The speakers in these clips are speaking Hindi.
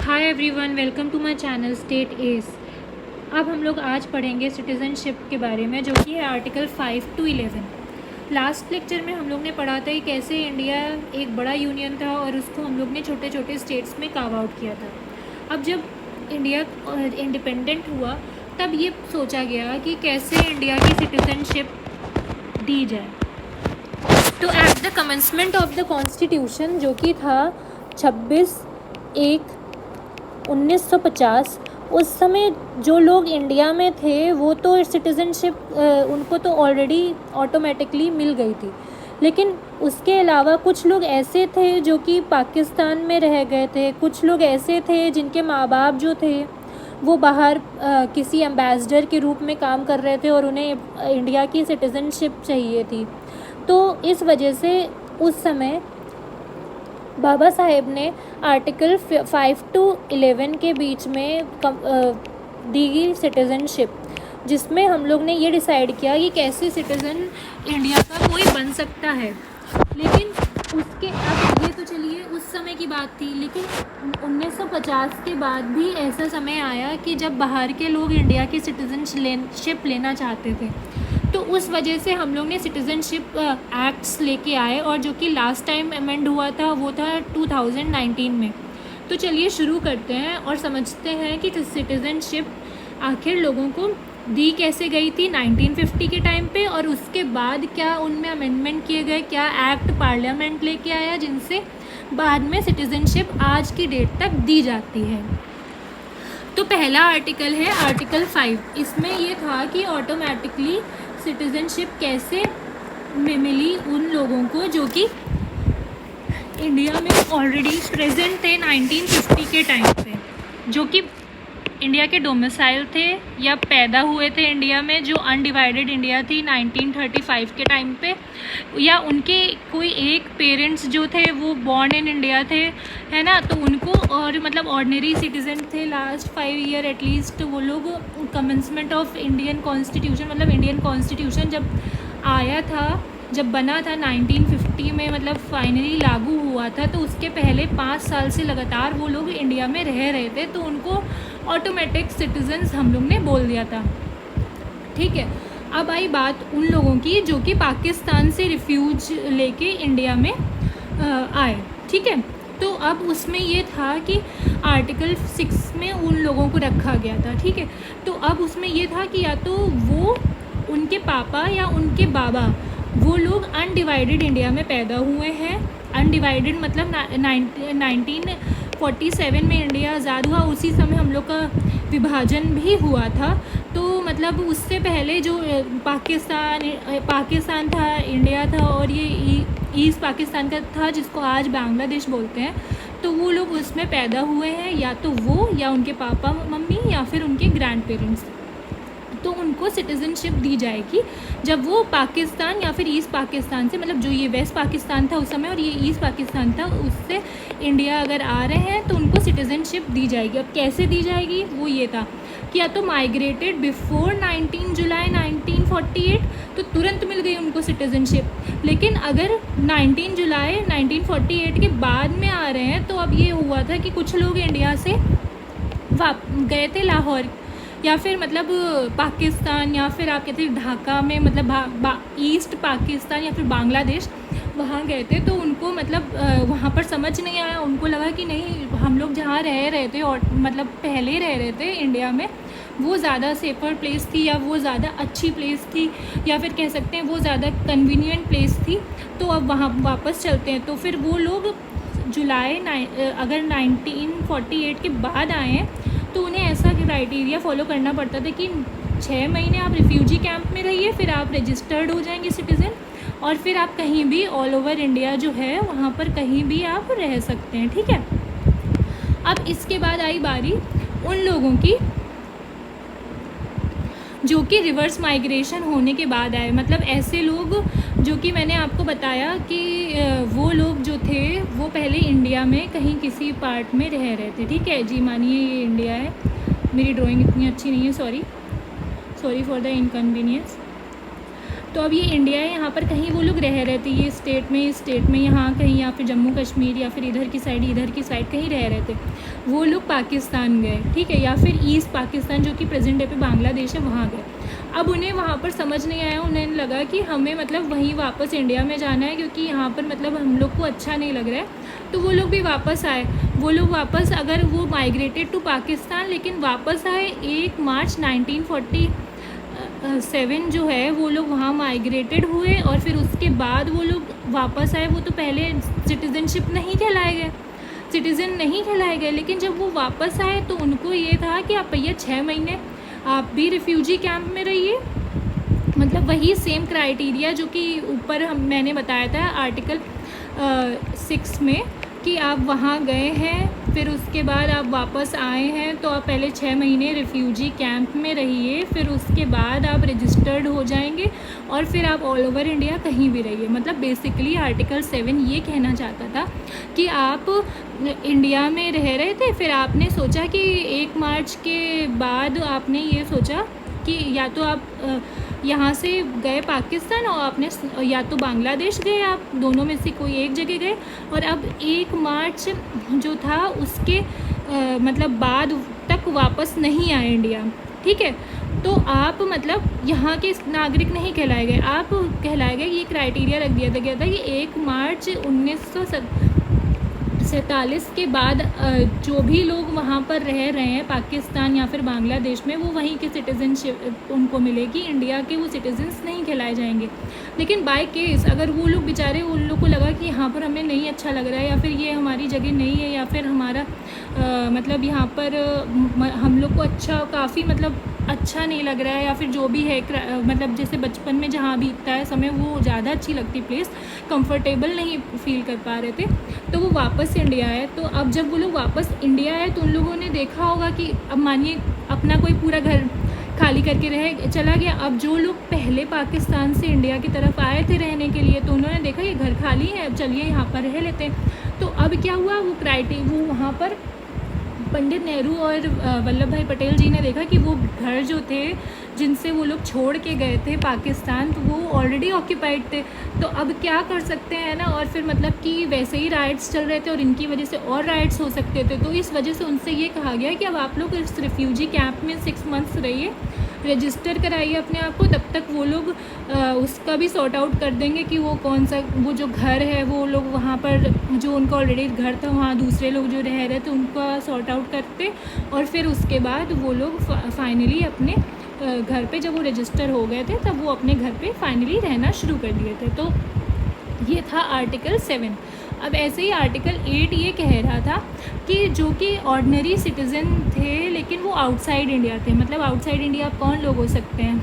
Hi everyone, welcome to my channel state S. अब हम लोग आज पढ़ेंगे सिटीज़नशिप के बारे में, जो कि है आर्टिकल 5 to 11। लास्ट लेक्चर में हम लोग ने पढ़ा था कि कैसे इंडिया एक बड़ा यूनियन था और उसको हम लोग ने छोटे छोटे स्टेट्स में कार्व आउट किया था। अब जब इंडिया इंडिपेंडेंट हुआ तब ये सोचा गया कि कैसे इंडिया की सिटीज़नशिप दी जाए। तो at the commencement of the constitution, जो कि था 26/1/1950, उस समय जो लोग इंडिया में थे वो तो सिटीज़नशिप उनको तो ऑलरेडी ऑटोमेटिकली मिल गई थी, लेकिन उसके अलावा कुछ लोग ऐसे थे जो कि पाकिस्तान में रह गए थे। कुछ लोग ऐसे थे जिनके माँ बाप जो थे वो बाहर किसी एम्बेसडर के रूप में काम कर रहे थे और उन्हें इंडिया की सिटीज़नशिप चाहिए थी। तो इस वजह से उस समय बाबा साहेब ने आर्टिकल 5 to 11 के बीच में दी गई सिटीज़नशिप, जिसमें हम लोग ने ये डिसाइड किया कि कैसे सिटीज़न इंडिया का कोई बन सकता है। लेकिन उसके अब ये तो चलिए उस समय की बात थी, लेकिन 1950 के बाद भी ऐसा समय आया कि जब बाहर के लोग इंडिया की सिटीज़नशिप लेना चाहते थे। तो उस वजह से हम लोग ने सिटीज़नशिप एक्ट्स लेके आए, और जो कि लास्ट टाइम अमेंड हुआ था वो था 2019 में। तो चलिए शुरू करते हैं और समझते हैं कि सिटीज़नशिप आखिर लोगों को दी कैसे गई थी 1950 के टाइम पे, और उसके बाद क्या उनमें अमेंडमेंट किए गए, क्या एक्ट पार्लियामेंट लेके आया जिनसे बाद में सिटीज़नशिप आज की डेट तक दी जाती है। तो पहला आर्टिकल है आर्टिकल 5। इसमें ये था कि ऑटोमेटिकली सिटीज़नशिप कैसे मिली उन लोगों को जो कि इंडिया में ऑलरेडी प्रेजेंट थे 1950 के टाइम पे, जो कि इंडिया के डोमिसाइल थे या पैदा हुए थे इंडिया में, जो अनडिवाइडेड इंडिया थी 1935 के टाइम पे, या उनके कोई एक पेरेंट्स जो थे वो बॉर्न इन इंडिया थे, है ना। तो उनको और मतलब ऑर्डिनरी सिटीज़न थे लास्ट 5 ईयर एटलीस्ट वो लोग। कमेंसमेंट ऑफ इंडियन कॉन्स्टिट्यूशन, मतलब इंडियन कॉन्स्टिट्यूशन जब आया था, जब बना था 1950 में, मतलब फाइनली लागू हुआ था, तो उसके पहले 5 साल से लगातार वो लोग इंडिया में रह रहे थे, तो उनको ऑटोमेटिक सिटीजन्स हम लोग ने बोल दिया था। ठीक है, अब आई बात उन लोगों की जो कि पाकिस्तान से रिफ्यूज लेके इंडिया में आए। ठीक है, तो अब उसमें ये था कि आर्टिकल 6 में उन लोगों को रखा गया था। ठीक है, तो अब उसमें ये था कि या तो वो उनके पापा या उनके बाबा वो लोग अनडिवाइडेड इंडिया में पैदा हुए हैं। अनडिवाइडेड मतलब 1947 में इंडिया आज़ाद हुआ, उसी समय हम लोग का विभाजन भी हुआ था। तो मतलब उससे पहले जो पाकिस्तान था, इंडिया था, और ये ईस्ट पाकिस्तान का था जिसको आज बांग्लादेश बोलते हैं। तो वो लोग उसमें पैदा हुए हैं, या तो वो या उनके पापा मम्मी या फिर उनके ग्रैंड पेरेंट्स। तो उनको सिटीज़नशिप दी जाएगी जब वो पाकिस्तान या फिर ईस्ट पाकिस्तान से, मतलब जो ये वेस्ट पाकिस्तान था उस समय और ये ईस्ट पाकिस्तान था, उससे इंडिया अगर आ रहे हैं तो उनको सिटीज़नशिप दी जाएगी। अब कैसे दी जाएगी वो ये था कि या तो माइग्रेटेड बिफोर 19 जुलाई 1948, तो तुरंत मिल गई उनको सिटीज़नशिप। लेकिन अगर 19 जुलाई 1948 के बाद में आ रहे हैं, तो अब ये हुआ था कि कुछ लोग इंडिया से गए थे लाहौर, या फिर मतलब पाकिस्तान, या फिर आप कहते हैं ढाका में, मतलब ईस्ट पाकिस्तान या फिर बांग्लादेश, वहाँ गए थे। तो उनको मतलब वहाँ पर समझ नहीं आया, उनको लगा कि नहीं, हम लोग जहाँ रह रहे थे और मतलब पहले रह रहे थे इंडिया में, वो ज़्यादा सेफर प्लेस थी, या वो ज़्यादा अच्छी प्लेस थी, या फिर कह सकते हैं वो ज़्यादा कन्वीनियंट प्लेस थी, तो अब वहाँ वापस चलते हैं। तो फिर वो लोग अगर 1948 के बाद आए हैं तो उन्हें ऐसा क्राइटेरिया फॉलो करना पड़ता था कि 6 महीने आप रिफ्यूजी कैंप में रहिए, फिर आप रजिस्टर्ड हो जाएंगे सिटीज़न, और फिर आप कहीं भी ऑल ओवर इंडिया जो है वहाँ पर कहीं भी आप रह सकते हैं। ठीक है, अब इसके बाद आई बारी उन लोगों की जो कि रिवर्स माइग्रेशन होने के बाद आए, मतलब ऐसे लोग जो कि मैंने आपको बताया कि वो लोग जो थे वो पहले इंडिया में कहीं किसी पार्ट में रह रहे थे। ठीक है जी, मानिए ये इंडिया है, मेरी ड्राइंग इतनी अच्छी नहीं है, सॉरी फॉर द इनकन्वीनियंस। तो अब ये इंडिया है, यहाँ पर कहीं वो लोग रह रहे थे, ये स्टेट में यहाँ कहीं, या फिर जम्मू कश्मीर या फिर इधर की साइड कहीं रह रहे थे। वो लोग पाकिस्तान गए, ठीक है, या फिर ईस्ट पाकिस्तान जो कि प्रेजेंट डे पे बांग्लादेश है वहाँ गए। अब उन्हें वहाँ पर समझ नहीं आया, उन्हें लगा कि हमें मतलब वहीं वापस इंडिया में जाना है, क्योंकि यहाँ पर मतलब हम लोग को अच्छा नहीं लग रहा है। तो वो लोग भी वापस आए, वो लोग वापस, अगर वो माइग्रेटेड टू पाकिस्तान, लेकिन वापस आए 1 मार्च 1947 जो है, वो लोग वहाँ माइग्रेटेड हुए और फिर उसके बाद वो लोग वापस आए। वो तो पहले सिटीज़न नहीं कहलाए गए, लेकिन जब वो वापस आए तो उनको ये था कि आप भैया 6 महीने आप भी रिफ्यूजी कैंप में रहिए, मतलब वही सेम क्राइटेरिया जो कि ऊपर मैंने बताया था आर्टिकल 6 में, कि आप वहाँ गए हैं, फिर उसके बाद आप वापस आए हैं, तो आप पहले 6 महीने रिफ्यूजी कैंप में रहिए, फिर उसके बाद आप रजिस्टर्ड हो जाएंगे और फिर आप ऑल ओवर इंडिया कहीं भी रहिए। मतलब बेसिकली आर्टिकल 7 ये कहना चाहता था कि आप इंडिया में रह रहे थे, फिर आपने सोचा कि 1 मार्च के बाद आपने ये सोचा कि या तो आप यहाँ से गए पाकिस्तान और आपने या तो बांग्लादेश गए, आप दोनों में से कोई एक जगह गए, और अब 1 मार्च जो था उसके मतलब बाद तक वापस नहीं आए इंडिया, ठीक है। तो आप मतलब यहाँ के नागरिक नहीं कहलाए गए, आप कहलाए गए, ये क्राइटेरिया रख दिया गया था कि 1 मार्च 1947 के बाद जो भी लोग वहाँ पर रह रहे हैं पाकिस्तान या फिर बांग्लादेश में, वो वहीं के सिटीज़नशिप उनको मिलेगी, इंडिया के वो सिटीजन्स नहीं कहलाए जाएंगे। लेकिन बाय केस अगर वो लोग बेचारे, उन लोग को लगा कि यहाँ पर हमें नहीं अच्छा लग रहा है, या फिर ये हमारी जगह नहीं है, या फिर हमारा मतलब यहाँ पर हम लोग को काफ़ी मतलब अच्छा नहीं लग रहा है, या फिर जो भी है मतलब जैसे बचपन में जहाँ बीतता है समय वो ज़्यादा अच्छी लगती प्लेस, कंफर्टेबल नहीं फील कर पा रहे थे, तो वो वापस इंडिया आए। तो अब जब वो लोग वापस इंडिया आए तो उन लोगों ने देखा होगा कि अब मानिए अपना कोई पूरा घर खाली करके चला गया। अब जो लोग पहले पाकिस्तान से इंडिया की तरफ आए थे रहने के लिए, तो उन्होंने देखा ये घर खाली है, चलिए यहाँ पर रह लेते हैं। तो अब क्या हुआ, वो वहाँ पर पंडित नेहरू और वल्लभ भाई पटेल जी ने देखा कि वो घर जो थे जिनसे वो लोग छोड़ के गए थे पाकिस्तान, तो वो ऑलरेडी ऑक्यूपाइड थे, तो अब क्या कर सकते हैं ना। और फिर मतलब कि वैसे ही राइट्स चल रहे थे और इनकी वजह से और राइट्स हो सकते थे, तो इस वजह से उनसे ये कहा गया कि अब आप लोग इस रिफ्यूजी कैंप में 6 मंथ्स रहिए, रजिस्टर कराइए अपने आप को, तब तक वो लोग उसका भी सॉर्ट आउट कर देंगे कि वो कौन सा, वो जो घर है वो लोग वहाँ पर जो उनका ऑलरेडी घर था वहाँ दूसरे लोग जो रह रहे थे उनका सॉर्ट आउट करते, और फिर उसके बाद वो लोग फाइनली अपने घर पे जब वो रजिस्टर हो गए थे तब वो अपने घर पे फाइनली रहना शुरू कर दिए थे। तो ये था आर्टिकल 7। अब ऐसे ही आर्टिकल 8 ये कह रहा था कि जो कि ऑर्डिनरी सिटीज़न थे लेकिन वो आउटसाइड इंडिया थे, मतलब आउटसाइड इंडिया कौन लोग हो सकते हैं,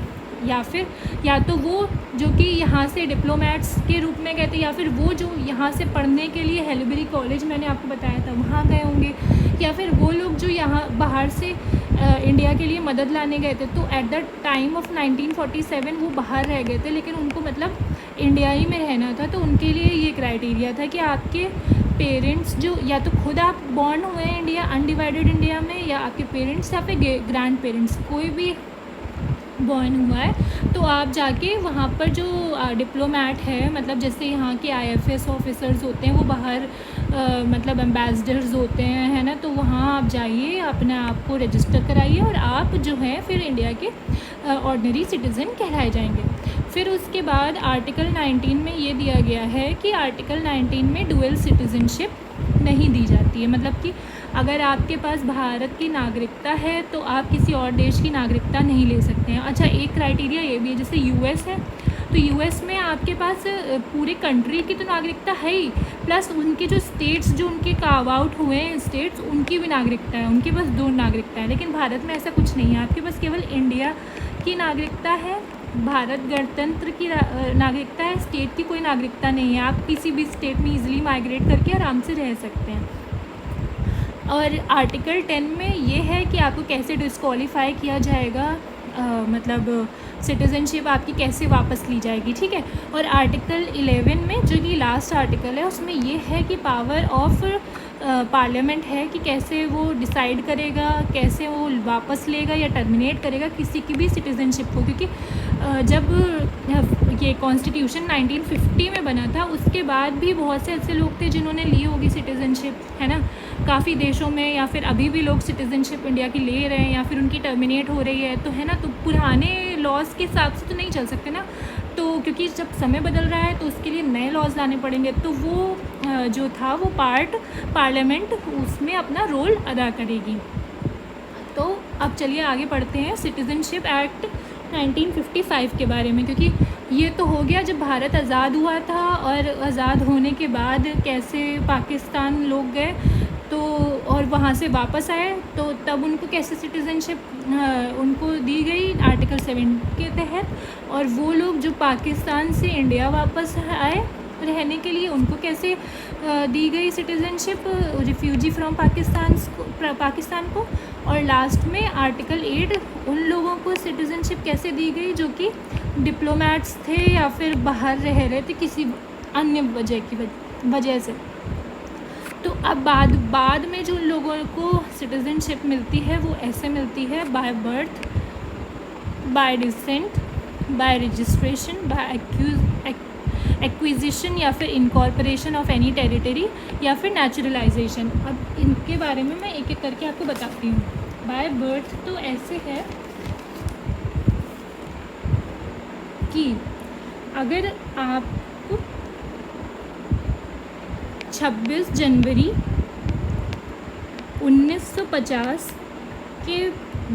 या तो वो जो कि यहाँ से डिप्लोमेट्स के रूप में गए थे, या फिर वो जो यहाँ से पढ़ने के लिए हेल्बरी कॉलेज मैंने आपको बताया था वहाँ गए होंगे, या फिर वो लोग जो यहाँ बाहर से इंडिया के लिए मदद लाने गए थे। तो एट द टाइम ऑफ 1947 वो बाहर रह गए थे, लेकिन उनको मतलब इंडिया ही में रहना था, तो उनके लिए ये क्राइटेरिया था कि आपके पेरेंट्स जो या तो खुद आप बॉर्न हुए हैं इंडिया, अनडिवाइडेड इंडिया में, या आपके पेरेंट्स या फिर ग्रैंड पेरेंट्स कोई भी बॉर्न हुआ है, तो आप जाके वहाँ पर जो डिप्लोमेट है, मतलब जैसे यहाँ के IFS ऑफिसर्स होते हैं वो बाहर मतलब एम्बेसडर्स होते हैं, है ना, तो वहाँ आप जाइए, अपने आप को रजिस्टर कराइए और आप जो है फिर इंडिया के ऑर्डिनरी सिटीज़न कहलाए जाएंगे। फिर उसके बाद आर्टिकल 19 में ये दिया गया है कि आर्टिकल 19 में डुअल सिटीज़नशिप नहीं दी जाती है, मतलब कि अगर आपके पास भारत की नागरिकता है तो आप किसी और देश की नागरिकता नहीं ले सकते हैं। अच्छा, एक क्राइटेरिया ये भी है, जैसे US है तो US में आपके पास पूरे कंट्री की तो नागरिकता है ही, प्लस उनके जो स्टेट्स जो उनके कार्व आउट हुए हैं स्टेट्स, उनकी भी नागरिकता है, उनके पास 2 नागरिकता है। लेकिन भारत में ऐसा कुछ नहीं है, आपके पास केवल इंडिया की नागरिकता है, भारत गणतंत्र की नागरिकता है, स्टेट की कोई नागरिकता नहीं है। आप किसी भी स्टेट में ईजिली माइग्रेट करके आराम से रह सकते हैं। और आर्टिकल 10 में ये है कि आपको कैसे डिस्क्वालीफाई किया जाएगा, मतलब सिटीज़नशिप आपकी कैसे वापस ली जाएगी, ठीक है। और आर्टिकल 11 में जो कि लास्ट आर्टिकल है उसमें ये है कि पावर ऑफ पार्लियामेंट है कि कैसे वो डिसाइड करेगा, कैसे वो वापस लेगा या टर्मिनेट करेगा किसी की भी सिटीज़नशिप को, क्योंकि जब ये कॉन्स्टिट्यूशन 1950 में बना था, उसके बाद भी बहुत से ऐसे लोग थे जिन्होंने ली होगी सिटीज़नशिप, है ना। काफ़ी देशों में या फिर अभी भी लोग सिटीज़नशिप इंडिया की ले रहे हैं या फिर उनकी टर्मिनेट हो रही है, तो है ना। तो पुराने लॉज के हिसाब से तो नहीं चल सकते ना, तो क्योंकि जब समय बदल रहा है तो उसके लिए नए लॉज लाने पड़ेंगे। तो वो जो था वो पार्लियामेंट उसमें अपना रोल अदा करेगी। तो अब चलिए आगे पढ़ते हैं सिटीज़नशिप एक्ट 1955 के बारे में, क्योंकि ये तो हो गया जब भारत आज़ाद हुआ था, और आज़ाद होने के बाद कैसे पाकिस्तान लोग गए तो और वहाँ से वापस आए, तो तब उनको कैसे सिटीज़नशिप उनको दी गई आर्टिकल 7 के तहत। और वो लोग जो पाकिस्तान से इंडिया वापस आए रहने के लिए, उनको कैसे दी गई सिटीज़नशिप, रिफ्यूजी फ्रॉम पाकिस्तान को। और लास्ट में आर्टिकल 8 उन लोगों को सिटीज़नशिप कैसे दी गई जो कि डिप्लोमेट्स थे या फिर बाहर रह रहे थे किसी अन्य वजह से। तो अब बाद में जो लोगों को सिटीज़नशिप मिलती है वो ऐसे मिलती है: by birth, by descent, by registration, by acquisition या फिर इनकॉर्पोरेशन ऑफ एनी टेरिटरी, या फिर नेचुरलाइजेशन। अब इनके बारे में मैं एक एक करके आपको बताती हूँ। बाय बर्थ तो ऐसे है कि अगर आप 26 जनवरी 1950 के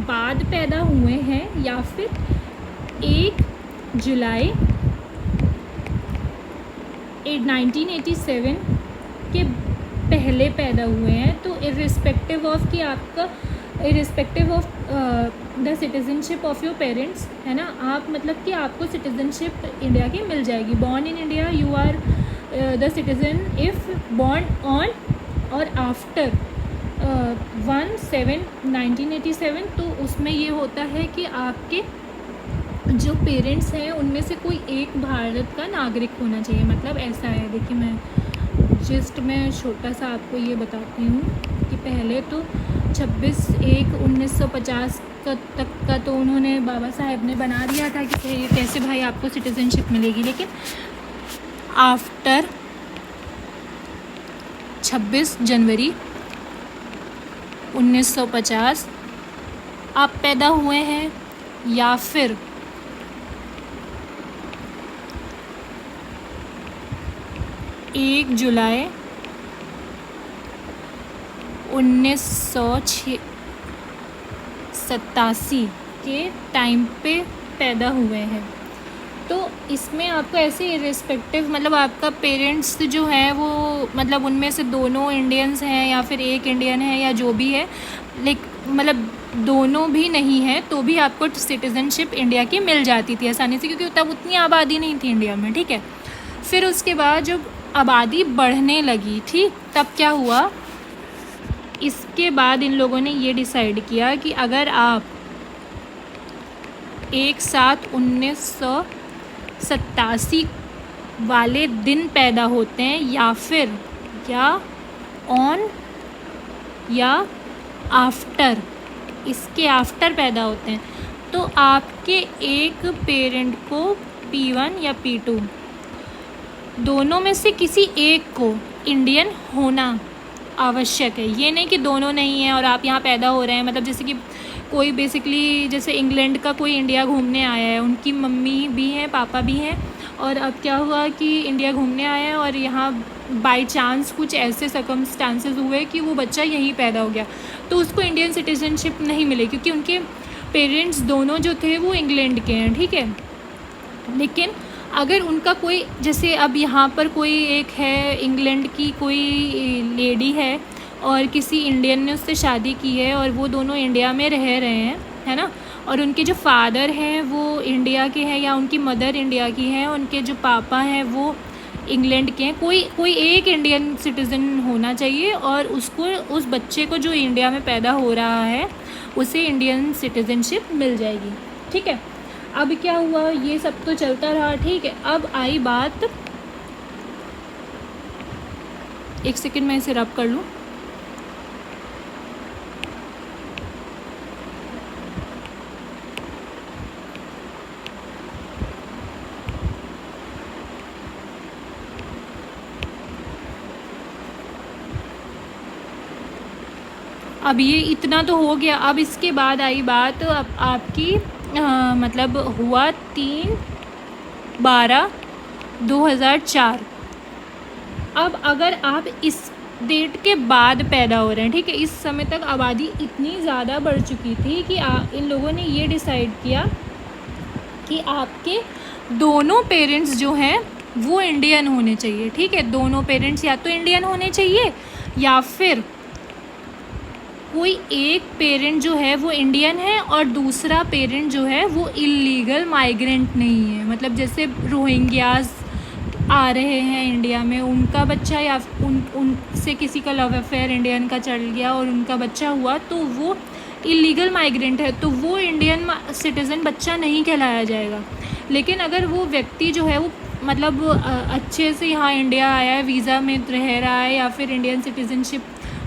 बाद पैदा हुए हैं या फिर 1 जुलाई 1987 के पहले पैदा हुए हैं, तो irrespective of the citizenship of your parents, है ना। आप मतलब कि आपको सिटीज़नशिप इंडिया की मिल जाएगी। Born in India you are the citizen if born on और आफ्टर 1/7/1987। तो उसमें ये होता है कि आपके जो पेरेंट्स हैं उनमें से कोई एक भारत का नागरिक होना चाहिए, मतलब ऐसा है। देखिए मैं छोटा सा आपको ये बताती हूँ कि पहले तो 26/1/1950 तक का तो उन्होंने बाबा साहेब ने बना दिया था कि कैसे भाई आपको सिटीज़नशिप मिलेगी, लेकिन आफ्टर 26 जनवरी 1950 आप पैदा हुए हैं या फिर 1 जुलाई 1987 के टाइम पे पैदा हुए हैं। तो इसमें आपको ऐसे इर्रिस्पेक्टिव, मतलब आपका पेरेंट्स जो है वो मतलब उनमें से दोनों इंडियंस हैं या फिर एक इंडियन है या जो भी है, मतलब दोनों भी नहीं है तो भी आपको सिटीज़नशिप इंडिया की मिल जाती थी आसानी से, क्योंकि तब उतनी आबादी नहीं थी इंडिया में, ठीक है। फिर उसके बाद जब आबादी बढ़ने लगी थी तब क्या हुआ, इसके बाद इन लोगों ने ये डिसाइड किया कि अगर आप 1/7/1987 वाले दिन पैदा होते हैं या फिर ऑन या आफ्टर, इसके आफ्टर पैदा होते हैं, तो आपके एक पेरेंट को P1 या P2 दोनों में से किसी एक को इंडियन होना आवश्यक है। ये नहीं कि दोनों नहीं हैं और आप यहाँ पैदा हो रहे हैं, मतलब जैसे कि कोई बेसिकली जैसे इंग्लैंड का कोई इंडिया घूमने आया है, उनकी मम्मी भी हैं पापा भी हैं, और अब क्या हुआ कि इंडिया घूमने आए हैं और यहाँ बाय चांस कुछ ऐसे सर्कमस्टांसेस हुए कि वो बच्चा यहीं पैदा हो गया, तो उसको इंडियन सिटीज़नशिप नहीं मिले क्योंकि उनके पेरेंट्स दोनों जो थे वो इंग्लैंड के हैं, ठीक है। लेकिन अगर उनका कोई, जैसे अब यहाँ पर कोई एक है इंग्लैंड की कोई लेडी है और किसी इंडियन ने उससे शादी की है और वो दोनों इंडिया में रह रहे हैं, है ना, और उनके जो फादर हैं वो इंडिया के हैं या उनकी मदर इंडिया की है, उनके जो पापा हैं वो इंग्लैंड के हैं, कोई एक इंडियन सिटीज़न होना चाहिए और उसको, उस बच्चे को जो इंडिया में पैदा हो रहा है उसे इंडियन सिटीज़नशिप मिल जाएगी, ठीक है। अब क्या हुआ, ये सब तो चलता रहा, ठीक है। अब आई बात, एक सेकंड मैं इसे रब कर लूँ। अब ये इतना तो हो गया। अब इसके बाद आई बात अब आपकी मतलब हुआ 3/12/2004। अब अगर आप इस डेट के बाद पैदा हो रहे हैं, ठीक है, इस समय तक आबादी इतनी ज़्यादा बढ़ चुकी थी कि इन लोगों ने ये डिसाइड किया कि आपके दोनों पेरेंट्स जो हैं वो इंडियन होने चाहिए, ठीक है। दोनों पेरेंट्स या तो इंडियन होने चाहिए या फिर कोई एक पेरेंट जो है वो इंडियन है और दूसरा पेरेंट जो है वो इलीगल माइग्रेंट नहीं है। मतलब जैसे रोहिंग्यास आ रहे हैं इंडिया में, उनका बच्चा या उनसे किसी का लव अफेयर इंडियन का चल गया और उनका बच्चा हुआ, तो वो इलीगल माइग्रेंट है, तो वो इंडियन सिटीज़न बच्चा नहीं कहलाया जाएगा। लेकिन अगर वो व्यक्ति जो है वो मतलब अच्छे से यहाँ इंडिया आया है, वीज़ा में रह रहा है, या फिर इंडियन सिटीज़नशिप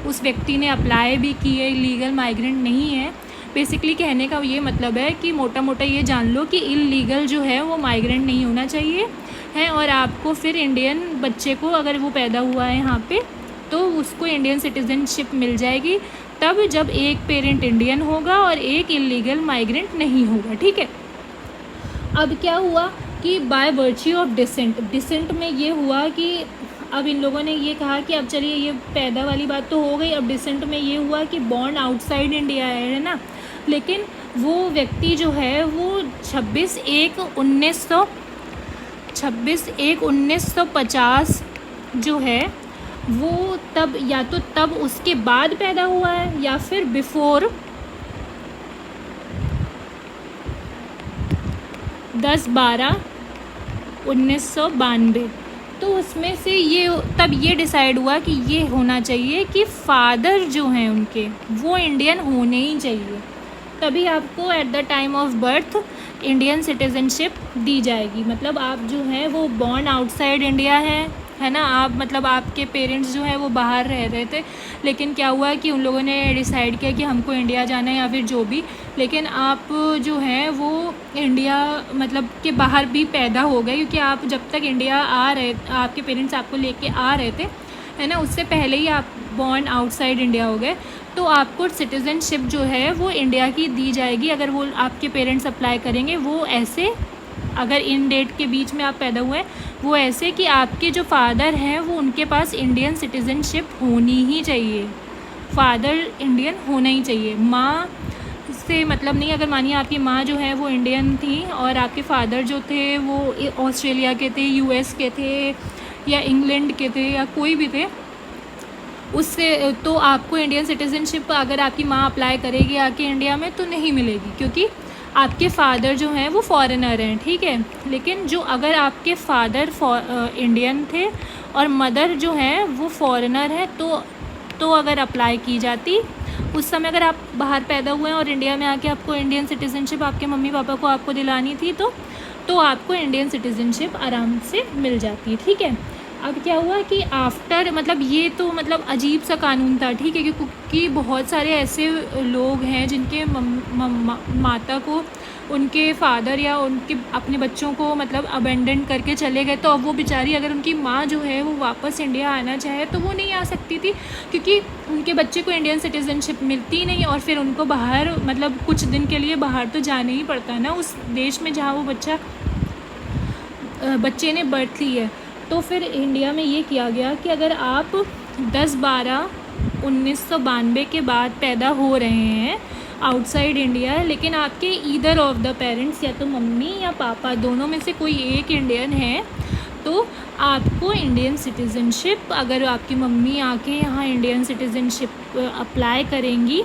उस व्यक्ति ने अप्लाई भी की है, इलीगल माइग्रेंट नहीं है। बेसिकली कहने का ये मतलब है कि मोटा मोटा ये जान लो कि इलीगल जो है वो माइग्रेंट नहीं होना चाहिए है, और आपको फिर इंडियन बच्चे को अगर वो पैदा हुआ है यहाँ पे तो उसको इंडियन सिटीज़नशिप मिल जाएगी, तब जब एक पेरेंट इंडियन होगा और एक इलीगल माइग्रेंट नहीं होगा, ठीक है। अब क्या हुआ कि बाय वर्च्यू ऑफ डिसेंट में ये हुआ कि अब इन लोगों ने ये कहा कि अब चलिए ये पैदा वाली बात तो हो गई, अब डिसेंट में ये हुआ कि बॉर्न आउटसाइड इंडिया है ना, लेकिन वो व्यक्ति जो है वो 26/1/1950 जो है वो तब या तो तब उसके बाद पैदा हुआ है या फिर बिफोर 10/12/1992। तो उसमें से ये तब ये डिसाइड हुआ कि ये होना चाहिए कि फ़ादर जो हैं उनके वो इंडियन होने ही चाहिए, तभी आपको at the time of birth Indian citizenship दी जाएगी। मतलब आप जो हैं वो बॉर्न आउटसाइड इंडिया है ना, आप मतलब आपके पेरेंट्स जो है वो बाहर रह रहे थे, लेकिन क्या हुआ कि उन लोगों ने डिसाइड किया कि हमको इंडिया जाना है या फिर जो भी, लेकिन आप जो हैं वो इंडिया मतलब के बाहर भी पैदा हो गए, क्योंकि आप जब तक इंडिया आ रहे, आपके पेरेंट्स आपको लेके आ रहे थे है ना, उससे पहले ही आप बॉर्न आउटसाइड इंडिया हो गए, तो आपको सिटीज़नशिप जो है वो इंडिया की दी जाएगी अगर वो आपके पेरेंट्स अप्लाई करेंगे। वो ऐसे अगर इन डेट के बीच में आप पैदा हुए, वो ऐसे कि आपके जो फादर हैं वो उनके पास इंडियन सिटीज़नशिप होनी ही चाहिए, फादर इंडियन होना ही चाहिए। माँ से मतलब नहीं, अगर मानिए आपकी माँ जो है वो इंडियन थी और आपके फादर जो थे वो ऑस्ट्रेलिया के थे, यूएस के थे या इंग्लैंड के थे या कोई भी थे, उससे तो आपको इंडियन सिटीज़नशिप अगर आपकी माँ अप्लाई करेगी आके इंडिया में तो नहीं मिलेगी, क्योंकि आपके फ़ादर जो हैं वो फॉरेनर हैं, ठीक है। लेकिन जो अगर आपके फ़ादर इंडियन थे और मदर जो हैं वो फॉरेनर है, तो अगर अप्लाई की जाती उस समय, अगर आप बाहर पैदा हुए हैं और इंडिया में आके आपको इंडियन सिटीज़नशिप आपके मम्मी पापा को आपको दिलानी थी, तो आपको इंडियन सिटीज़नशिप आराम से मिल जाती, ठीक है। अब क्या हुआ कि आफ्टर मतलब ये तो मतलब अजीब सा कानून था, ठीक है, क्योंकि बहुत सारे ऐसे लोग हैं जिनके माता को उनके फादर या उनके अपने बच्चों को मतलब अबेंडन करके चले गए, तो अब वो बेचारी अगर उनकी माँ जो है वो वापस इंडिया आना चाहे तो वो नहीं आ सकती थी, क्योंकि उनके बच्चे को इंडियन सिटीज़नशिप मिलती नहीं, और फिर उनको बाहर मतलब कुछ दिन के लिए बाहर तो जाना ही पड़ता है ना उस देश में जहाँ वो बच्चे ने बर्थ ली है। तो फिर इंडिया में ये किया गया कि अगर आप 10/12/1992 के बाद पैदा हो रहे हैं आउटसाइड इंडिया, लेकिन आपके ईदर ऑफ द पेरेंट्स या तो मम्मी या पापा दोनों में से कोई एक इंडियन है, तो आपको इंडियन सिटीज़नशिप, अगर आपकी मम्मी आके यहाँ इंडियन सिटीज़नशिप अप्लाई करेंगी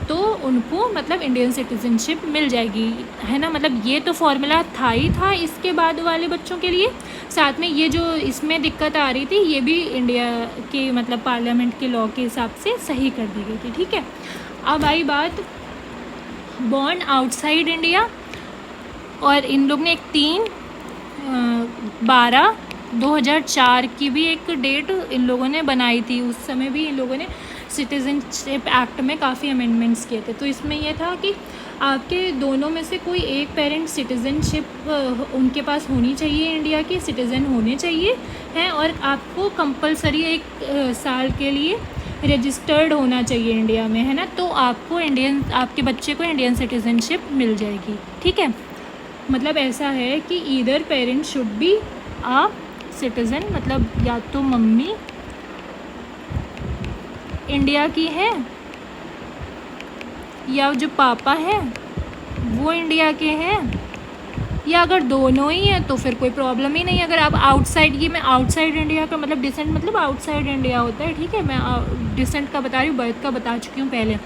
तो उनको मतलब इंडियन सिटीज़नशिप मिल जाएगी, है ना। मतलब ये तो फॉर्मूला था ही था इसके बाद वाले बच्चों के लिए, साथ में ये जो इसमें दिक्कत आ रही थी ये भी इंडिया के मतलब पार्लियामेंट के लॉ के हिसाब से सही कर दी गई थी, ठीक है। अब आई बात बॉर्न आउटसाइड इंडिया, और इन लोग ने एक 3/12/2004 की भी एक डेट इन लोगों ने बनाई थी। उस समय भी इन लोगों ने सिटीज़नशिप एक्ट में काफ़ी अमेंडमेंट्स किए थे। तो इसमें यह था कि आपके दोनों में से कोई एक पेरेंट सिटीज़नशिप उनके पास होनी चाहिए, इंडिया के सिटीज़न होने चाहिए हैं, और आपको कंपलसरी 1 साल के लिए रजिस्टर्ड होना चाहिए इंडिया में, है ना, तो आपको आपके बच्चे को इंडियन सिटीज़नशिप मिल जाएगी, ठीक है। मतलब ऐसा है कि either parent should be a citizen, मतलब या तो मम्मी इंडिया की है या जो पापा है वो इंडिया के हैं, या अगर दोनों ही हैं तो फिर कोई प्रॉब्लम ही नहीं। अगर आप आउटसाइड, ये मैं आउटसाइड इंडिया का मतलब डिसेंट मतलब आउटसाइड इंडिया होता है, ठीक है, मैं डिसेंट का बता रही हूँ, बर्थ का बता चुकी हूँ पहले,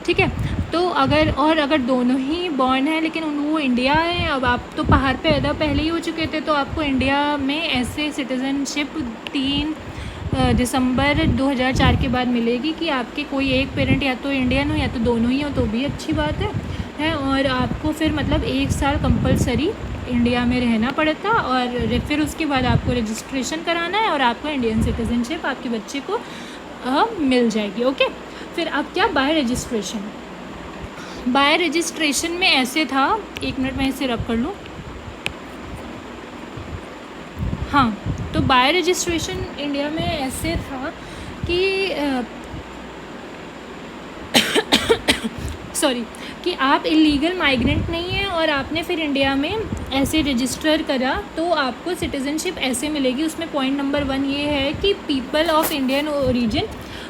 ठीक है। तो अगर दोनों ही बॉर्न हैं लेकिन वो इंडिया है, अब आप तो बाहर पैदा पहले ही हो चुके थे, तो आपको इंडिया में ऐसे सिटीज़नशिप 3 दिसंबर 2004 के बाद मिलेगी कि आपके कोई एक पेरेंट या तो इंडियन हो या तो दोनों ही हो, तो भी अच्छी बात है। और आपको फिर मतलब 1 साल कंपलसरी इंडिया में रहना पड़ता, और फिर उसके बाद आपको रजिस्ट्रेशन कराना है और आपको इंडियन सिटीज़नशिप आपके बच्चे को मिल जाएगी, ओके। फिर अब क्या, बाय रजिस्ट्रेशन। बाय रजिस्ट्रेशन में ऐसे था, 1 मिनट मैं इसे रब कर लूँ, हाँ, तो बाय रजिस्ट्रेशन इंडिया में ऐसे था कि सॉरी कि आप इलीगल माइग्रेंट नहीं हैं और आपने फिर इंडिया में ऐसे रजिस्टर करा तो आपको सिटीज़नशिप ऐसे मिलेगी। उसमें पॉइंट नंबर 1 ये है कि people of Indian origin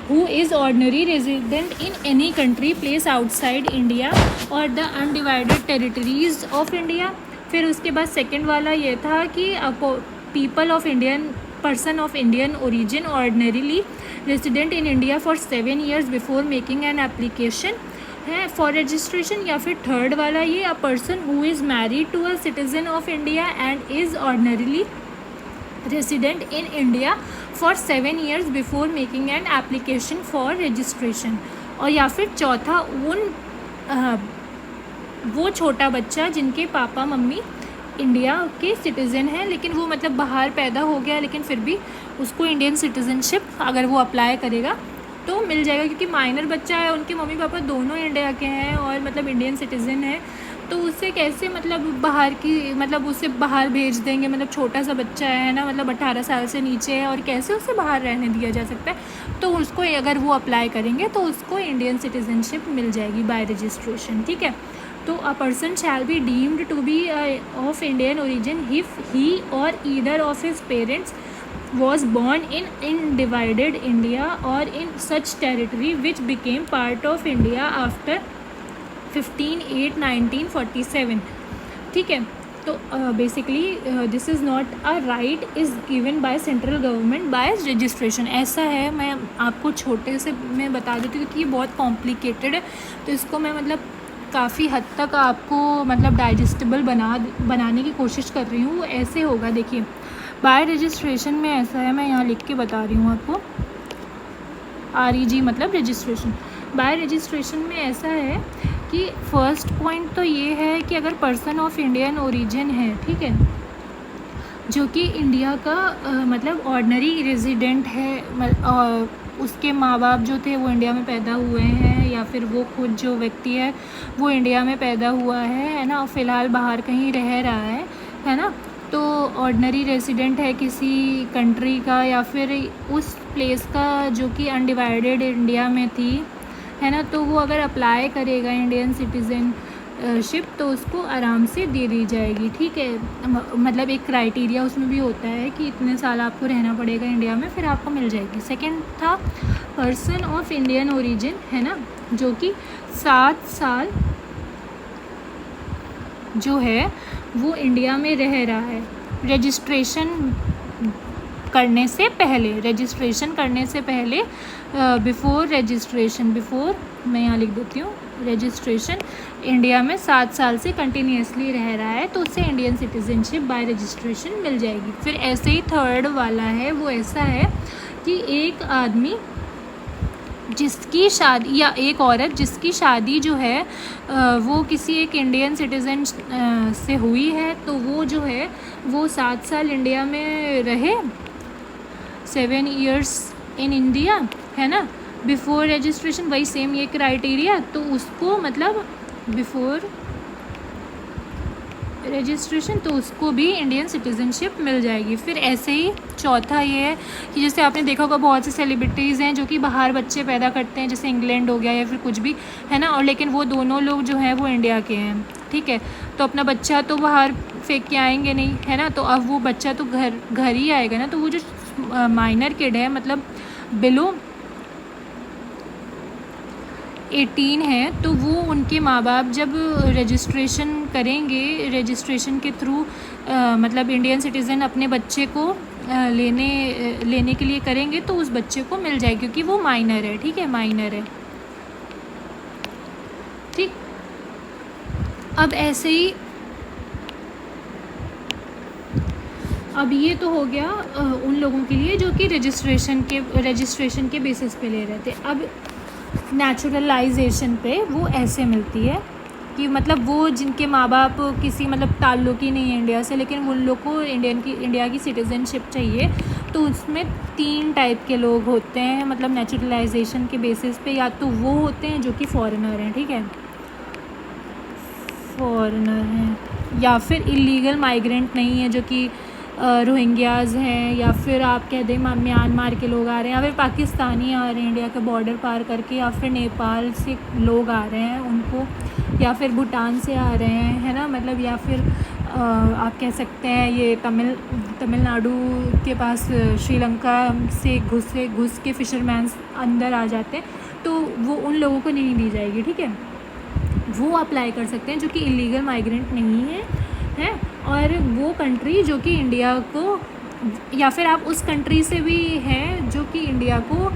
who is ordinary resident in any country place outside India or the undivided territories of India। फिर उसके बाद सेकंड वाला ये था कि people of Indian person of Indian origin ordinarily resident in India for 7 years before making an application है फॉर रजिस्ट्रेशन। या फिर थर्ड वाला ये, a person who is married to a citizen of India and is ordinarily resident in India for 7 years before making an application for registration. और या फिर चौथा, वो छोटा बच्चा जिनके पापा मम्मी इंडिया के सिटीज़न हैं लेकिन वो मतलब बाहर पैदा हो गया, लेकिन फिर भी उसको इंडियन सिटीज़नशिप अगर वो अप्लाई करेगा तो मिल जाएगा, क्योंकि माइनर बच्चा है, उनके मम्मी पापा दोनों इंडिया के हैं और मतलब इंडियन सिटीज़न है, तो उससे कैसे मतलब बाहर की मतलब उसे बाहर भेज देंगे, मतलब छोटा सा बच्चा है ना, मतलब 18 साल से नीचे है और कैसे उसे बाहर रहने दिया जा सकता है। तो उसको अगर वो अप्लाई करेंगे तो उसको इंडियन सिटीज़नशिप मिल जाएगी बाय रजिस्ट्रेशन, ठीक है। तो a person shall be deemed to be of Indian origin if he or either of his parents was born in undivided India or in such territory which became part of India after 15/8/1947, ठीक है। तो basically this is not a right is given by central government by registration, ऐसा है। मैं आपको छोटे से मैं बता देती हूँ क्योंकि ये बहुत कॉम्प्लिकेटेड है, तो इसको मैं मतलब काफ़ी हद तक आपको मतलब डाइजेस्टेबल बनाने की कोशिश कर रही हूँ। ऐसे होगा, देखिए बाय रजिस्ट्रेशन में ऐसा है, मैं यहाँ लिख के बता रही हूँ आपको, REG मतलब रजिस्ट्रेशन। बाय रजिस्ट्रेशन में ऐसा है कि फर्स्ट पॉइंट तो ये है कि अगर पर्सन ऑफ इंडियन ओरिजिन है, ठीक है, जो कि इंडिया का मतलब ऑर्डिनरी रेजिडेंट है, और उसके माँ बाप जो थे वो इंडिया में पैदा हुए हैं, या फिर वो खुद जो व्यक्ति है वो इंडिया में पैदा हुआ है ना, और फ़िलहाल बाहर कहीं रह रहा है ना, तो ऑर्डिनरी रेसिडेंट है किसी कंट्री का या फिर उस प्लेस का जो कि अनडिवाइडेड इंडिया में थी, है ना, तो वो अगर अप्लाई करेगा इंडियन सिटीज़नशिप तो उसको आराम से दे दी जाएगी, ठीक है। मतलब एक क्राइटेरिया उसमें भी होता है कि इतने साल आपको रहना पड़ेगा इंडिया में, फिर आपको मिल जाएगी। सेकंड था पर्सन ऑफ इंडियन ओरिजिन, है ना, जो कि 7 साल जो है वो इंडिया में रह रहा है रजिस्ट्रेशन करने से पहले, बिफोर रजिस्ट्रेशन, बिफोर मैं यहाँ लिख देती हूँ, रजिस्ट्रेशन इंडिया में 7 साल से कंटिन्यूसली रह रहा है तो उससे इंडियन सिटीज़नशिप बाय रजिस्ट्रेशन मिल जाएगी। फिर ऐसे ही थर्ड वाला है, वो ऐसा है कि एक आदमी जिसकी शादी या एक औरत जिसकी शादी जो है वो किसी एक इंडियन सिटीज़न से हुई है, तो वो जो है वो 7 साल इंडिया में रहे, 7 years इन इंडिया, है ना, बिफोर रजिस्ट्रेशन, वही सेम ये क्राइटेरिया, तो उसको मतलब बिफोर रजिस्ट्रेशन, तो उसको भी इंडियन सिटीज़नशिप मिल जाएगी। फिर ऐसे ही चौथा ये है कि जैसे आपने देखा होगा बहुत से सेलिब्रिटीज़ हैं जो कि बाहर बच्चे पैदा करते हैं, जैसे इंग्लैंड हो गया या फिर कुछ भी, है ना, और लेकिन वो दोनों लोग जो हैं वो इंडिया के हैं, ठीक है। तो अपना बच्चा तो बाहर फेंक के आएंगे नहीं, है ना, तो अब वो बच्चा तो घर ही आएगा ना। तो वो जो माइनर किड है, मतलब बिलो 18 है, तो वो उनके माँ बाप जब रजिस्ट्रेशन करेंगे, रजिस्ट्रेशन के थ्रू मतलब इंडियन सिटीज़न अपने बच्चे को लेने के लिए करेंगे, तो उस बच्चे को मिल जाएगी क्योंकि वो माइनर है, ठीक है, माइनर है, ठीक। अब ऐसे ही, अब ये तो हो गया उन लोगों के लिए जो कि रजिस्ट्रेशन के बेसिस पे ले रहे थे। अब नेचुरलाइजेशन पे वो ऐसे मिलती है कि मतलब वो जिनके माँ बाप किसी मतलब ताल्लुक ही नहीं है इंडिया से, लेकिन उन लोग को इंडिया की सिटीज़नशिप चाहिए, तो उसमें 3 टाइप के लोग होते हैं मतलब नेचुरलाइजेशन के बेसिस पे। या तो वो होते हैं जो कि फॉरेनर हैं, ठीक है, फॉरेनर हैं, या फिर इलीगल माइग्रेंट नहीं है जो कि रोहिंग्याज हैं, या फिर आप कह दें म्यांमार के लोग आ रहे हैं, या फिर पाकिस्तानी आ रहे हैं इंडिया का बॉर्डर पार करके, या फिर नेपाल से लोग आ रहे हैं उनको, या फिर भूटान से आ रहे हैं, है ना, मतलब, या फिर आप कह सकते हैं ये तमिलनाडु के पास श्रीलंका से घुस के फिशरमैन अंदर आ जाते हैं, तो वो उन लोगों को नहीं दी जाएगी, ठीक है। वो अप्लाई कर सकते हैं जो कि इलीगल माइग्रेंट नहीं है, और वो कंट्री जो कि इंडिया को, या फिर आप उस कंट्री से भी हैं जो कि इंडिया को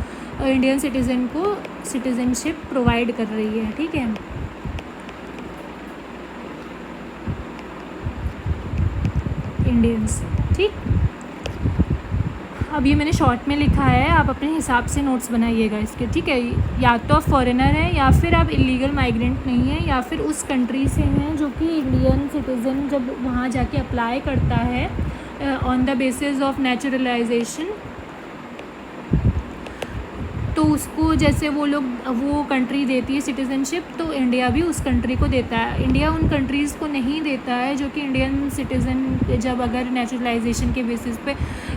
इंडियन सिटीज़न को सिटीज़नशिप प्रोवाइड कर रही है, ठीक है। इंडियंस, ठीक। अब ये मैंने शॉर्ट में लिखा है, आप अपने हिसाब से नोट्स बनाइएगा इसके, ठीक है। या तो आप फॉरेनर हैं, या फिर आप इलीगल माइग्रेंट नहीं हैं, या फिर उस कंट्री से हैं जो कि इंडियन सिटीज़न जब वहाँ जाके अप्लाई करता है on the basis of naturalisation, तो उसको जैसे वो कंट्री देती है सिटीज़नशिप, तो इंडिया भी उस कंट्री को देता है। इंडिया उन कंट्रीज़ को नहीं देता है जो कि इंडियन सिटीज़न जब अगर नेचुरलाइजेशन के बेसिस पे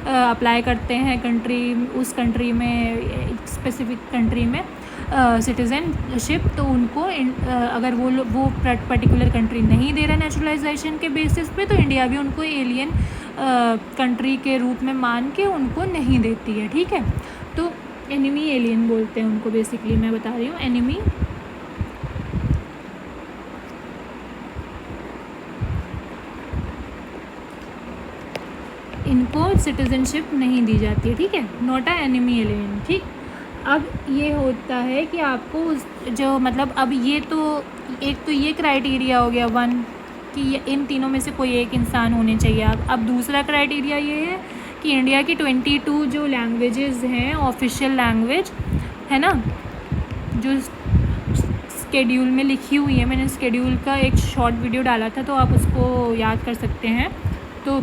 अप्लाई करते हैं उस कंट्री में, स्पेसिफिक कंट्री में सिटीज़नशिप, तो उनको अगर वो पर्टिकुलर कंट्री नहीं दे रहा नेचुरलाइजेशन के बेसिस पे, तो इंडिया भी उनको एलियन कंट्री के रूप में मान के उनको नहीं देती है, ठीक है। तो एनिमी एलियन बोलते हैं उनको, बेसिकली मैं बता रही हूँ, एनिमी इनको सिटीज़नशिप नहीं दी जाती है, ठीक है, नॉट अ एनिमी एलियन, ठीक। अब ये होता है कि आपको जो मतलब, अब ये तो ये क्राइटेरिया हो गया 1 कि इन तीनों में से कोई एक इंसान होने चाहिए। अब दूसरा क्राइटेरिया ये है कि इंडिया की 22 जो लैंग्वेजेस हैं ऑफिशियल लैंग्वेज, है ना, जो स्केड्यूल में लिखी हुई है, मैंने स्केड्यूल का एक शॉर्ट वीडियो डाला था, तो आप उसको याद कर सकते हैं। तो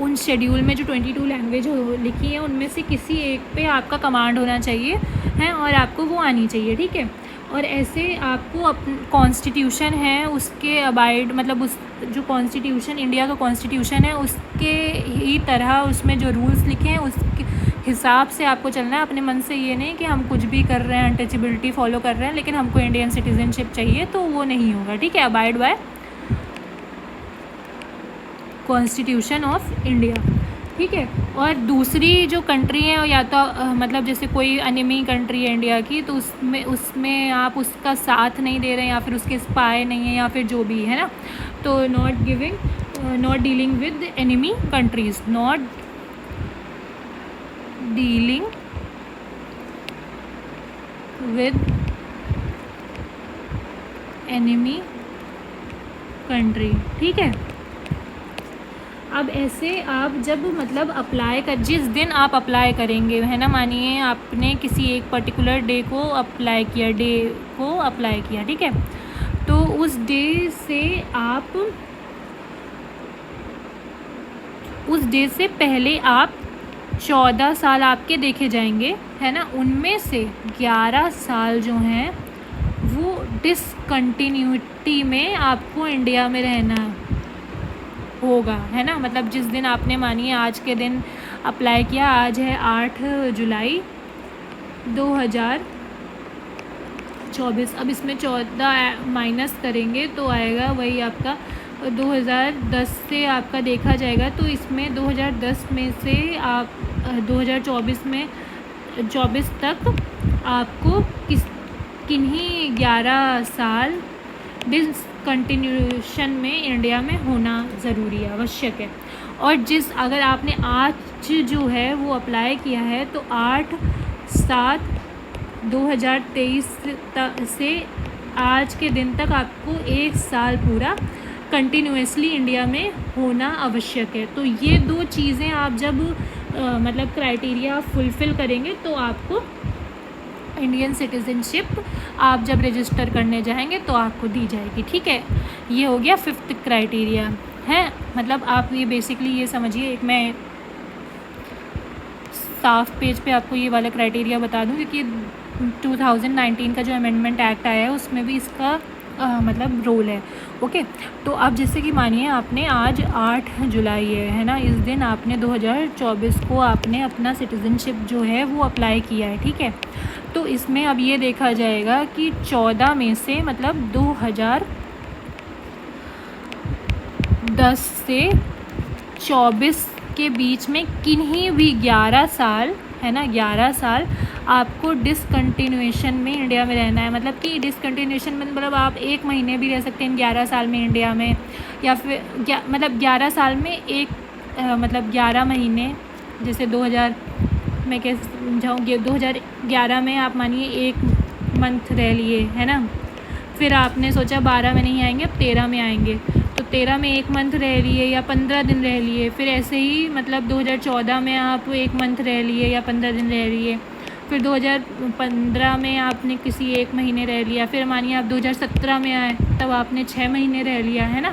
उन शेड्यूल में जो 22 लैंग्वेज लिखी है उनमें से किसी एक पे आपका कमांड होना चाहिए, है, और आपको वो आनी चाहिए, ठीक है। और ऐसे आपको कॉन्स्टिट्यूशन है उसके मतलब उस जो कॉन्स्टिट्यूशन, इंडिया का कॉन्स्टिट्यूशन है, उसके ही तरह उसमें जो रूल्स लिखे हैं उसके हिसाब से आपको चलना है। अपने मन से ये नहीं कि हम कुछ भी कर रहे हैं, अनटचेबिलिटी फॉलो कर रहे हैं, लेकिन हमको इंडियन सिटीज़नशिप चाहिए, तो वो नहीं होगा, ठीक है। Abide by constitution of India, ठीक है। और दूसरी जो कंट्री है, या तो मतलब जैसे कोई एनिमी कंट्री है इंडिया की, तो उसमें आप उसका साथ नहीं दे रहे हैं, या फिर उसके स्पाई नहीं है, या फिर जो भी है ना, तो not dealing with enemy countries, not dealing with enemy country, ठीक है। अब ऐसे आप जब मतलब जिस दिन आप अप्लाई करेंगे, है ना, मानिए आपने किसी एक पर्टिकुलर डे को अप्लाई किया, ठीक है, तो उस डे से पहले आप 14 साल आपके देखे जाएंगे, है ना, उनमें से 11 साल जो हैं वो डिसकंटिन्यूटी में आपको इंडिया में रहना है, होगा, है ना। मतलब जिस दिन आपने मानिए आज के दिन अप्लाई किया, आज है 8 जुलाई 2024। अब इसमें 14 माइनस करेंगे तो आएगा वही आपका 2010 से आपका देखा जाएगा, तो इसमें 2010 में से आप 2024 में 24 तक आपको किन्हीं 11 साल डिसकंटिन्यूशन में इंडिया में होना ज़रूरी है, आवश्यक है। और अगर आपने आज जो है वो अप्लाई किया है तो 8/7/2023 से आज के दिन तक आपको 1 साल पूरा कंटिन्यूसली इंडिया में होना आवश्यक है। तो ये 2 चीज़ें आप जब मतलब क्राइटेरिया फुलफ़िल करेंगे तो आपको इंडियन सिटीज़नशिप आप जब रजिस्टर करने जाएंगे तो आपको दी जाएगी, ठीक है। ये हो गया 5th क्राइटेरिया है। मतलब आप ये बेसिकली ये समझिए, एक मैं साफ पेज पे आपको ये वाला क्राइटेरिया बता दूं, क्योंकि 2019 का जो अमेंडमेंट एक्ट आया है उसमें भी इसका मतलब रोल है। ओके, तो अब जैसे कि मानिए आपने आज 8 जुलाई है ना, इस दिन आपने 2024 को आपने अपना सिटीज़नशिप जो है वो अप्लाई किया है, ठीक है। तो इसमें अब ये देखा जाएगा कि 14 में से मतलब 2010 से 24 के बीच में किन्हीं भी 11 साल, है ना, 11 साल आपको डिसकंटिन्यूएशन में इंडिया में रहना है। मतलब कि डिसकंटिन्यूएशन में मतलब आप 1 महीने भी रह सकते हैं 11 साल में इंडिया में, या फिर मतलब 11 साल में एक मतलब 11 महीने, जैसे 2000 मैं कैसे समझाऊँ, 2011 में आप मानिए 1 मंथ रह लिए, है ना, फिर आपने सोचा 12 में नहीं आएंगे, अब 13 में आएंगे, तो 13 में 1 मंथ रह लिए या 15 दिन रह लिए, फिर ऐसे ही मतलब 2014 में आप 1 मंथ रह लिए या 15 दिन रह लिए, फिर 2015 में आपने किसी 1 महीने रह लिया, फिर मानिए आप 2017 में आए तब आपने 6 महीने रह लिया, है ना।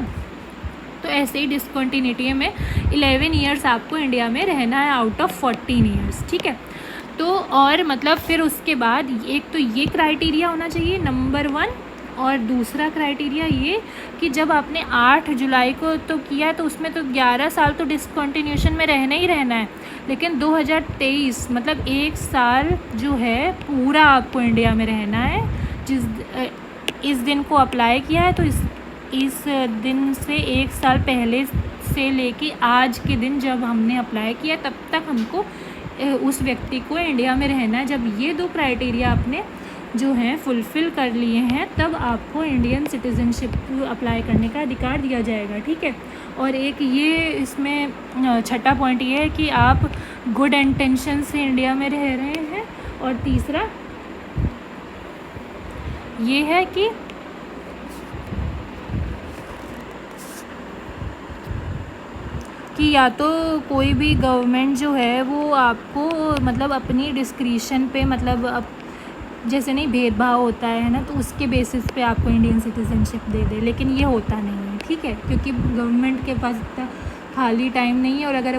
तो ऐसे ही डिसकंटिन्यूटी में 11 ईयर्स आपको इंडिया में रहना है आउट ऑफ 14 ईयर्स, ठीक है। तो और मतलब फिर उसके बाद एक तो ये क्राइटेरिया होना चाहिए नंबर 1, और दूसरा क्राइटेरिया ये कि जब आपने 8 जुलाई को तो किया तो उसमें तो 11 साल तो डिसकंटिन्यूशन में रहना ही रहना है, लेकिन 2023 मतलब 1 साल जो है पूरा आपको इंडिया में रहना है। इस दिन को अप्लाई किया है तो इस दिन से 1 साल पहले से लेके आज के दिन जब हमने अप्लाई किया तब तक हमको उस व्यक्ति को इंडिया में रहना है। जब ये 2 क्राइटेरिया आपने जो हैं फुलफ़िल कर लिए हैं तब आपको इंडियन सिटीज़नशिप अप्लाई करने का अधिकार दिया जाएगा, ठीक है। और एक ये इसमें छठा पॉइंट ये है कि आप गुड इंटेंशन से इंडिया में रह रहे हैं, और तीसरा ये है कि या तो कोई भी गवर्नमेंट जो है वो आपको मतलब अपनी डिस्क्रिशन पे मतलब जैसे नहीं भेदभाव होता है ना, तो उसके बेसिस पे आपको इंडियन सिटीज़नशिप दे दे, लेकिन ये होता नहीं है, ठीक है, क्योंकि गवर्नमेंट के पास इतना खाली टाइम नहीं है, और अगर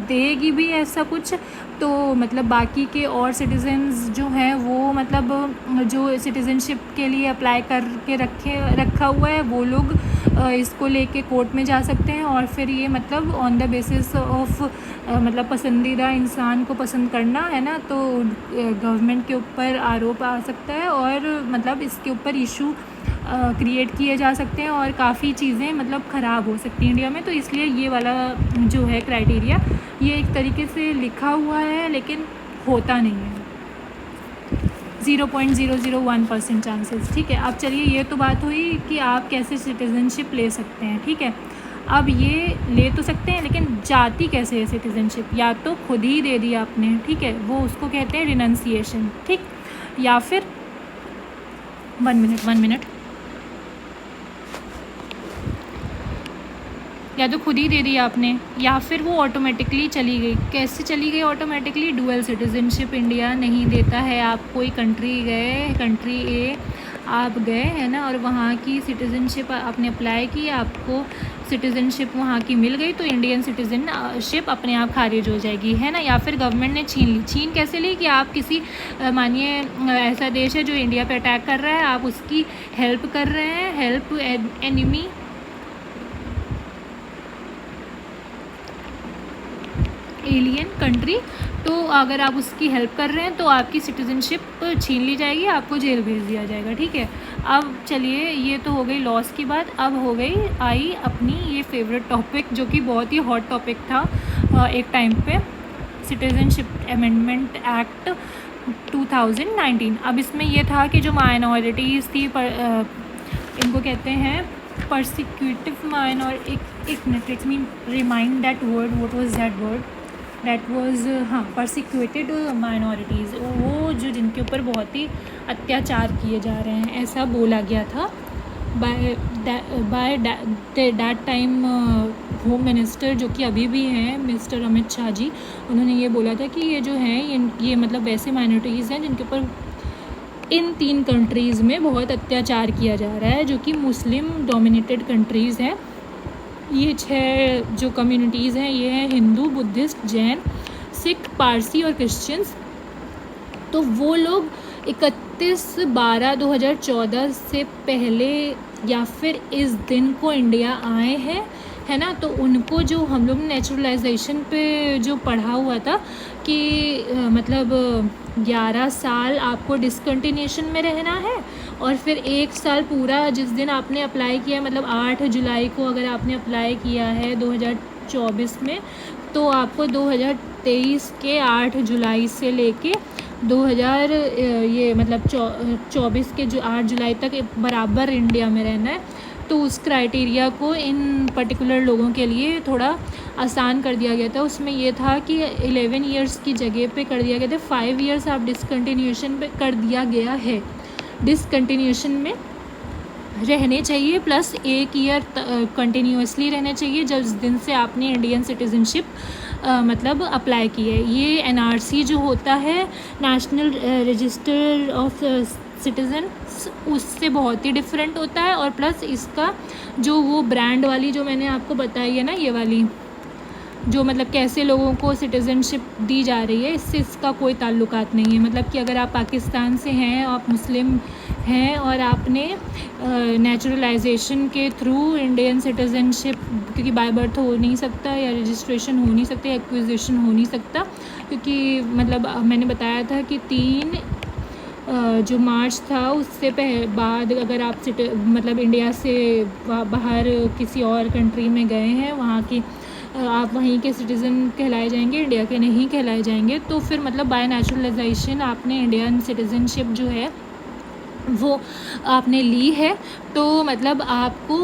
देगी भी ऐसा कुछ तो मतलब बाकी के और सिटीजन्स जो हैं वो मतलब जो सिटीज़नशिप के लिए अप्लाई करके रखा हुआ है वो लोग इसको लेके कोर्ट में जा सकते हैं, और फिर ये मतलब ऑन द बेसिस ऑफ मतलब पसंदीदा इंसान को पसंद करना, है ना, तो गवर्नमेंट के ऊपर आरोप आ सकता है, और मतलब इसके ऊपर इशू क्रिएट किए जा सकते हैं, और काफ़ी चीज़ें मतलब ख़राब हो सकती हैं इंडिया में। तो इसलिए ये वाला जो है क्राइटेरिया ये एक तरीके से लिखा हुआ है लेकिन होता नहीं है, 0.001% चांसेस, ठीक है। अब चलिए ये तो बात हुई कि आप कैसे सिटीज़नशिप ले सकते हैं, ठीक है। अब ये ले तो सकते हैं लेकिन जाती कैसे है सिटीज़नशिप, या तो खुद ही दे दिया आपने, ठीक है, वो उसको कहते हैं रिनंसिएशन, ठीक, या फिर 1 मिनट या तो खुद ही दे दिया आपने, या फिर वो ऑटोमेटिकली चली गई। कैसे चली गई ऑटोमेटिकली? डुअल सिटीज़नशिप इंडिया नहीं देता है। आप कोई कंट्री गए, कंट्री ए आप गए, है ना, और वहाँ की सिटीज़नशिप आपने अप्लाई की, आपको सिटीज़नशिप वहाँ की मिल गई, तो इंडियन सिटीज़नशिप अपने आप खारिज हो जाएगी, है ना। या फिर गवर्नमेंट ने छीन ली। छीन कैसे ली? कि आप किसी मानिए ऐसा देश है जो इंडिया पे अटैक कर रहा है, आप उसकी हेल्प कर रहे हैं, हेल्प एनिमी एलियन कंट्री, तो अगर आप उसकी हेल्प कर रहे हैं तो आपकी सिटीज़नशिप छीन ली जाएगी, आपको जेल भेज दिया जाएगा, ठीक है। अब चलिए, ये तो हो गई लॉस की बात। अब हो गई आई अपनी ये फेवरेट टॉपिक, जो कि बहुत ही हॉट टॉपिक था एक टाइम पे, सिटीज़नशिप अमेंडमेंट एक्ट 2019। अब इसमें ये था कि जो माइनॉरिटीज़ थी इनको कहते हैं परसिक्यूटिव एक minute, let me remind that word, what was that word, that was persecuted minorities, वो जो जिनके ऊपर बहुत ही अत्याचार किए जा रहे हैं, ऐसा बोला गया था by that time home minister, जो कि अभी भी हैं, मिस्टर अमित शाह जी। उन्होंने ये बोला था कि ये जो हैं ये मतलब वैसे माइनॉरिटीज़ हैं जिनके ऊपर इन 3 कंट्रीज़ में बहुत अत्याचार किया जा रहा है, जो कि मुस्लिम डोमिनेटेड कंट्रीज़ हैं। ये 6 जो कम्युनिटीज़ हैं, ये हैं हिंदू, बुद्धिस्ट, जैन, सिख, पारसी और क्रिश्चियंस। तो वो लोग 31/12/2014 से पहले या फिर इस दिन को इंडिया आए हैं, है ना। तो उनको जो हम लोग नेचुरलाइजेशन पे जो पढ़ा हुआ था कि मतलब 11 साल आपको डिसकंटिन्यूशन में रहना है, और फिर 1 साल पूरा जिस दिन आपने अप्लाई किया, मतलब 8 जुलाई को अगर आपने अप्लाई किया है 2024 में, तो आपको 2023 के 8 जुलाई से लेके 24 के जो 8 जुलाई तक बराबर इंडिया में रहना है। तो उस क्राइटेरिया को इन पर्टिकुलर लोगों के लिए थोड़ा आसान कर दिया गया था। उसमें ये था कि 11 इयर्स की जगह पे कर दिया गया था 5 इयर्स आप डिसकंटिन्यूशन पे कर दिया गया है, डिसकंटिन्यूशन में रहने चाहिए, प्लस 1 ईयर कंटिन्यूसली रहने चाहिए जिस दिन से आपने इंडियन सिटीज़नशिप मतलब अप्लाई की है। ये एनआरसी जो होता है, नेशनल रजिस्टर ऑफ सिटीज़न, उससे बहुत ही डिफरेंट होता है। और प्लस इसका जो वो ब्रांड वाली जो मैंने आपको बताई है ना, ये वाली जो मतलब कैसे लोगों को सिटीज़नशिप दी जा रही है, इससे इसका कोई ताल्लुकात नहीं है। मतलब कि अगर आप पाकिस्तान से हैं, आप मुस्लिम हैं और आपने नेचुरलाइजेशन के थ्रू इंडियन सिटीज़नशिप, क्योंकि बाय बर्थ हो नहीं सकता या रजिस्ट्रेशन हो नहीं सकता या एक्विजिशन हो नहीं सकता, क्योंकि मतलब मैंने बताया था कि 3 जो मार्च था उससे बाद अगर आप मतलब इंडिया से बाहर किसी और कंट्री में गए हैं, वहाँ की आप वहीं के सिटीज़न कहलाए जाएंगे, इंडिया के नहीं कहलाए जाएंगे। तो फिर मतलब बाय नेचुरलाइजेशन आपने इंडियन सिटीज़नशिप जो है वो आपने ली है, तो मतलब आपको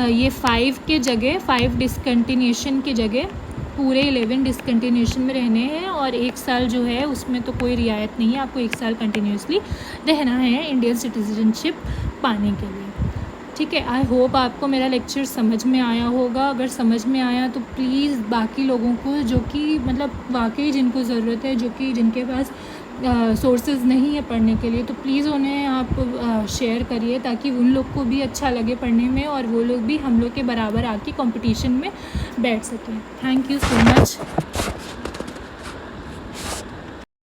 ये 5 के जगह 5 डिसकंटिन्यूशन की जगह पूरे 11 डिसकंटिन्यूशन में रहने हैं, और 1 साल जो है उसमें तो कोई रियायत नहीं है, आपको 1 साल कंटिन्यूसली रहना है इंडियन सिटीज़नशिप पाने के लिए, ठीक है। आई होप आपको मेरा लेक्चर समझ में आया होगा। अगर समझ में आया तो प्लीज़ बाकी लोगों को, जो कि मतलब वाकई जिनको ज़रूरत है, जो कि जिनके पास सोर्सेज नहीं है पढ़ने के लिए, तो प्लीज़ उन्हें आप शेयर करिए, ताकि उन लोग को भी अच्छा लगे पढ़ने में और वो लोग भी हम लोग के बराबर आके कंपटीशन में बैठ सकें। Thank you so much.